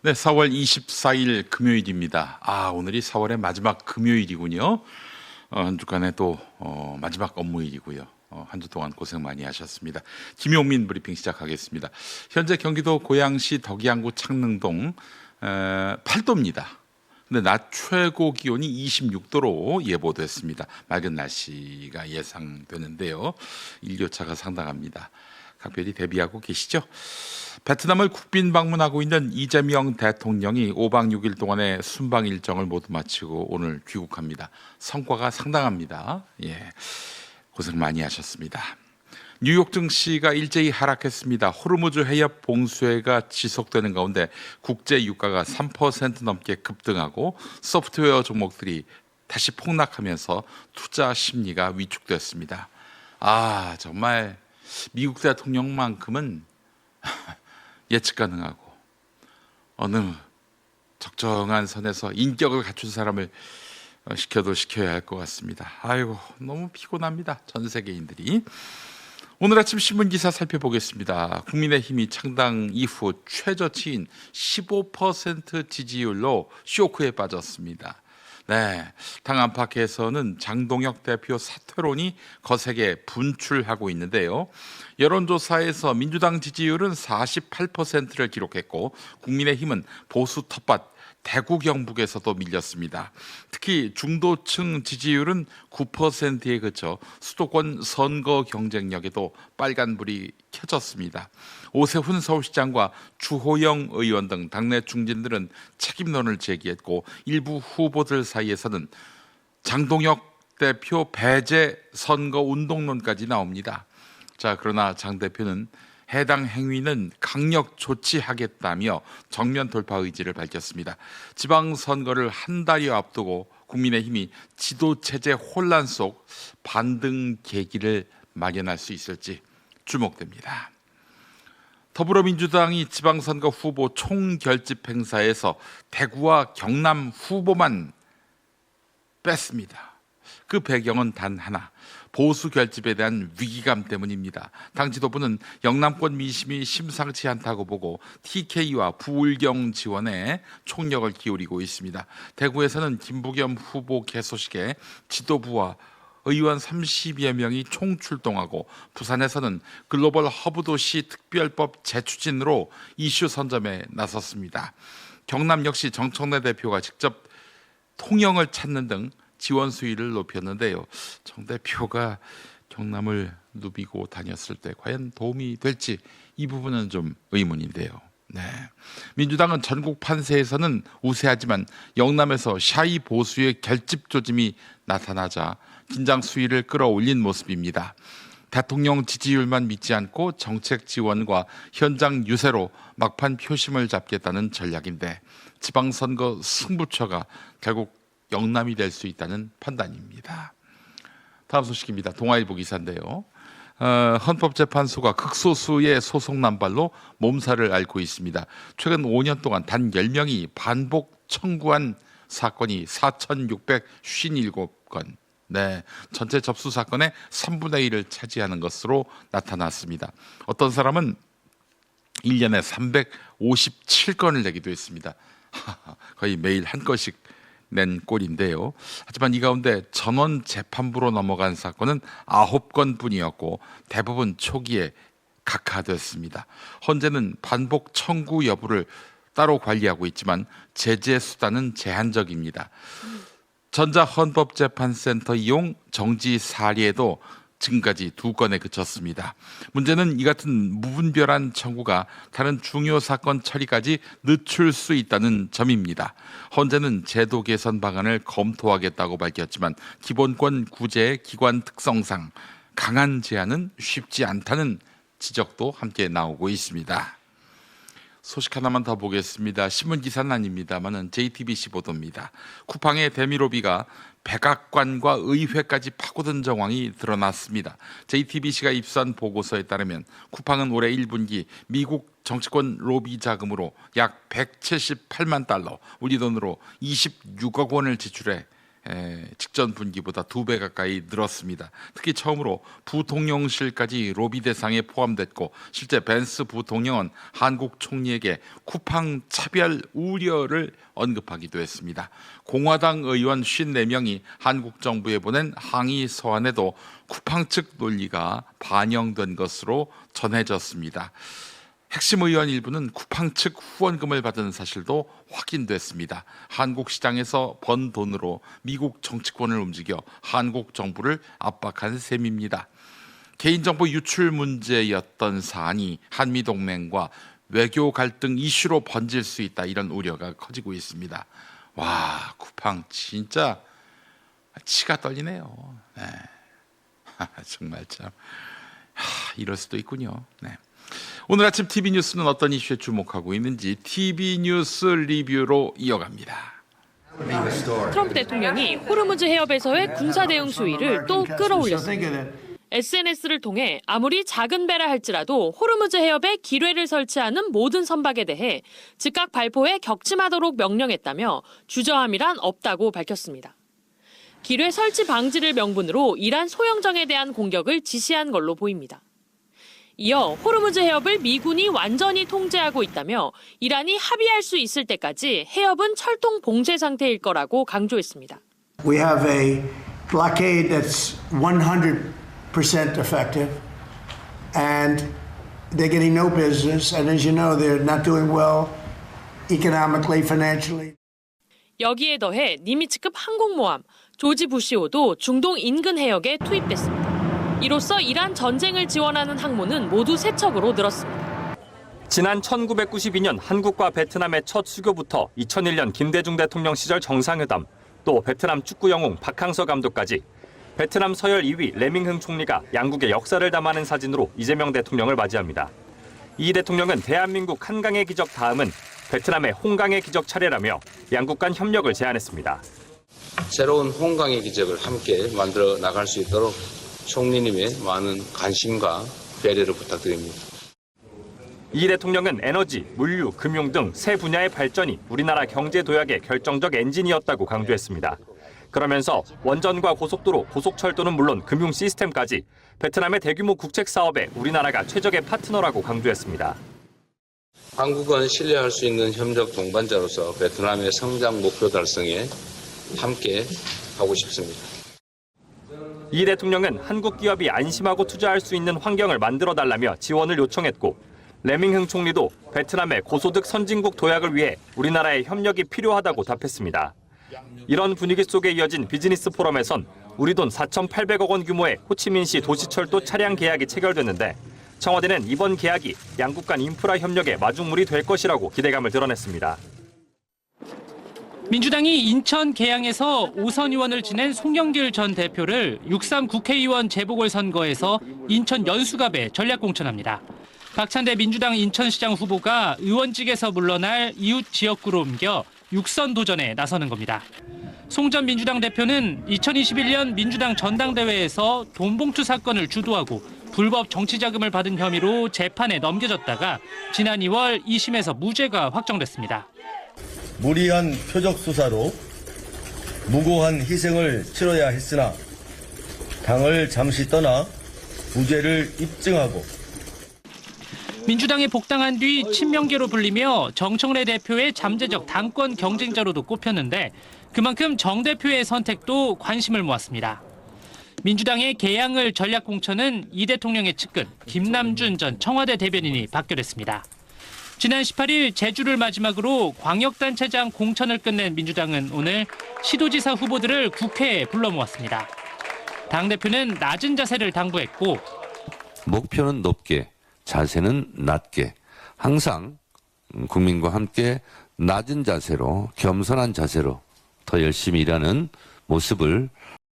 네, 4월 24일 금요일입니다. 오늘이 4월의 마지막 금요일이군요. 한 주간에 또 마지막 업무일이고요. 한 주 동안 고생 많이 하셨습니다. 김용민 브리핑 시작하겠습니다. 현재 경기도 고양시 덕양구 창릉동 8도입니다. 근데 낮 최고 기온이 26도로 예보됐습니다. 맑은 날씨가 예상되는데요. 일교차가 상당합니다. 각별히 대비하고 계시죠? 베트남을 국빈 방문하고 있는 이재명 대통령이 5박 6일 동안의 순방 일정을 모두 마치고 오늘 귀국합니다. 성과가 상당합니다. 고생 많이 하셨습니다. 뉴욕 증시가 일제히 하락했습니다. 호르무즈 해협 봉쇄가 지속되는 가운데 국제 유가가 3% 넘게 급등하고 소프트웨어 종목들이 다시 폭락하면서 투자 심리가 위축됐습니다. 정말 미국 대통령만큼은 예측 가능하고 어느 적정한 선에서 인격을 갖춘 사람을 시켜도 시켜야 할 것 같습니다. 너무 피곤합니다. 전 세계인들이. 오늘 아침 신문 기사 살펴보겠습니다. 국민의힘이 창당 이후 최저치인 15% 지지율로 쇼크에 빠졌습니다. 당 안팎에서는 장동혁 대표 사퇴론이 거세게 분출하고 있는데요. 여론조사에서 민주당 지지율은 48%를 기록했고 국민의힘은 보수 텃밭 대구 경북에서도 밀렸습니다. 특히 중도층 지지율은 9%에 그쳐 수도권 선거 경쟁력에도 빨간불이 켜졌습니다. 오세훈 서울시장과 주호영 의원 등 당내 중진들은 책임론을 제기했고 일부 후보들 사이에서는 장동혁 대표 배제 선거 운동론까지 나옵니다. 그러나 장 대표는 해당 행위는 강력 조치하겠다며 정면 돌파 의지를 밝혔습니다. 지방선거를 한 달여 앞두고 국민의힘이 지도체제 혼란 속 반등 계기를 마련할 수 있을지 주목됩니다. 더불어민주당이 지방선거 후보 총결집 행사에서 대구와 경남 후보만 뺐습니다. 그 배경은 단 하나, 보수 결집에 대한 위기감 때문입니다. 당 지도부는 영남권 민심이 심상치 않다고 보고 TK와 부울경 지원에 총력을 기울이고 있습니다. 대구에서는 김부겸 후보 개소식에 지도부와 의원 30여 명이 총출동하고 부산에서는 글로벌 허브 도시 특별법 재추진으로 이슈 선점에 나섰습니다. 경남 역시 정청래 대표가 직접 통영을 찾는 등 지원 수위를 높였는데요. 정 대표가 경남을 누비고 다녔을 때 과연 도움이 될지 이 부분은 좀 의문인데요. 민주당은 전국 판세에서는 우세하지만 영남에서 샤이 보수의 결집 조짐이 나타나자 긴장 수위를 끌어올린 모습입니다. 대통령 지지율만 믿지 않고 정책 지원과 현장 유세로 막판 표심을 잡겠다는 전략인데 지방선거 승부처가 결국 영남이 될 수 있다는 판단입니다. 다음 소식입니다. 동아일보 기사인데요. 헌법재판소가 극소수의 소송 남발로 몸살을 앓고 있습니다. 최근 5년 동안 단 10명이 반복 청구한 사건이 4,657건, 전체 접수 사건의 3분의 1을 차지하는 것으로 나타났습니다. 어떤 사람은 1년에 357건을 내기도 했습니다. 거의 매일 한 건씩 낸 꼴인데요. 하지만 이 가운데 전원 재판부로 넘어간 사건은 9건 뿐이었고 대부분 초기에 각하됐습니다. 헌재는 반복 청구 여부를 따로 관리하고 있지만 제재 수단은 제한적입니다. 전자헌법재판센터 이용 정지 사례도 지금까지 2건에 그쳤습니다. 문제는 이 같은 무분별한 청구가 다른 중요 사건 처리까지 늦출 수 있다는 점입니다. 헌재는 제도 개선 방안을 검토하겠다고 밝혔지만 기본권 구제의 기관 특성상 강한 제한은 쉽지 않다는 지적도 함께 나오고 있습니다. 소식 하나만 더 보겠습니다. 신문 기사는 아닙니다만은 JTBC 보도입니다. 쿠팡의 대미로비가 백악관과 의회까지 파고든 정황이 드러났습니다. JTBC가 입수한 보고서에 따르면 쿠팡은 올해 1분기 미국 정치권 로비 자금으로 약 178만 달러, 우리 돈으로 26억 원을 지출해 직전 분기보다 2배 가까이 늘었습니다. 특히 처음으로 부통령실까지 로비 대상에 포함됐고 실제 벤스 부통령은 한국 총리에게 쿠팡 차별 우려를 언급하기도 했습니다. 공화당 의원 54명이 한국 정부에 보낸 항의 서한에도 쿠팡 측 논리가 반영된 것으로 전해졌습니다. 핵심 의원 일부는 쿠팡 측 후원금을 받은 사실도 확인됐습니다. 한국 시장에서 번 돈으로 미국 정치권을 움직여 한국 정부를 압박한 셈입니다. 개인정보 유출 문제였던 사안이 한미동맹과 외교 갈등 이슈로 번질 수 있다, 이런 우려가 커지고 있습니다. 와, 쿠팡 진짜 치가 떨리네요. 네. 정말 참 이럴 수도 있군요. 네. 오늘 아침 TV뉴스는 어떤 이슈에 주목하고 있는지 TV뉴스 리뷰로 이어갑니다. 트럼프 대통령이 호르무즈 해협에서의 군사 대응 수위를 또 끌어올렸습니다. SNS를 통해 아무리 작은 배라 할지라도 호르무즈 해협에 기뢰를 설치하는 모든 선박에 대해 즉각 발포에 격침하도록 명령했다며 주저함이란 없다고 밝혔습니다. 기뢰 설치 방지를 명분으로 이란 소형정에 대한 공격을 지시한 걸로 보입니다. 이어 호르무즈 해협을 미군이 완전히 통제하고 있다며 이란이 합의할 수 있을 때까지 해협은 철통 봉쇄 상태일 거라고 강조했습니다. We have a blockade that's 100% effective, and they're getting no business, and as you know, they're not doing well economically, financially. 여기에 더해 니미츠급 항공모함 조지 부시호도 중동 인근 해역에 투입됐습니다. 이로써 이란 전쟁을 지원하는 항모는 모두 3척으로 늘었습니다. 지난 1992년 한국과 베트남의 첫 수교부터 2001년 김대중 대통령 시절 정상회담, 또 베트남 축구 영웅 박항서 감독까지 베트남 서열 2위 레밍흥 총리가 양국의 역사를 담아낸 사진으로 이재명 대통령을 맞이합니다. 이 대통령은 대한민국 한강의 기적 다음은 베트남의 홍강의 기적 차례라며 양국 간 협력을 제안했습니다. 새로운 홍강의 기적을 함께 만들어 나갈 수 있도록 총리님의 많은 관심과 배려를 부탁드립니다. 이 대통령은 에너지, 물류, 금융 등 세 분야의 발전이 우리나라 경제 도약의 결정적 엔진이었다고 강조했습니다. 그러면서 원전과 고속도로, 고속철도는 물론 금융 시스템까지 베트남의 대규모 국책 사업에 우리나라가 최적의 파트너라고 강조했습니다. 한국은 신뢰할 수 있는 협력 동반자로서 베트남의 성장 목표 달성에 함께 하고 싶습니다. 이 대통령은 한국 기업이 안심하고 투자할 수 있는 환경을 만들어달라며 지원을 요청했고, 레밍흥 총리도 베트남의 고소득 선진국 도약을 위해 우리나라의 협력이 필요하다고 답했습니다. 이런 분위기 속에 이어진 비즈니스 포럼에선 우리 돈 4,800억 원 규모의 호치민시 도시철도 차량 계약이 체결됐는데, 청와대는 이번 계약이 양국 간 인프라 협력의 마중물이 될 것이라고 기대감을 드러냈습니다. 민주당이 인천 계양에서 5선 의원을 지낸 송영길 전 대표를 6.3 국회의원 재보궐선거에서 인천 연수갑에 전략 공천합니다. 박찬대 민주당 인천시장 후보가 의원직에서 물러날 이웃 지역구로 옮겨 6선 도전에 나서는 겁니다. 송 전 민주당 대표는 2021년 민주당 전당대회에서 돈봉투 사건을 주도하고 불법 정치자금을 받은 혐의로 재판에 넘겨졌다가 지난 2월 2심에서 무죄가 확정됐습니다. 무리한 표적 수사로 무고한 희생을 치러야 했으나 당을 잠시 떠나 무죄를 입증하고 민주당에 복당한 뒤 친명계로 불리며 정청래 대표의 잠재적 당권 경쟁자로도 꼽혔는데 그만큼 정 대표의 선택도 관심을 모았습니다. 민주당의 계양을 전략 공천은 이 대통령의 측근 김남준 전 청와대 대변인이 받겨냈습니다. 지난 18일 제주를 마지막으로 광역단체장 공천을 끝낸 민주당은 오늘 시도지사 후보들을 국회에 불러 모았습니다. 당대표는 낮은 자세를 당부했고 목표는 높게, 자세는 낮게, 항상 국민과 함께 낮은 자세로, 겸손한 자세로 더 열심히 일하는 모습을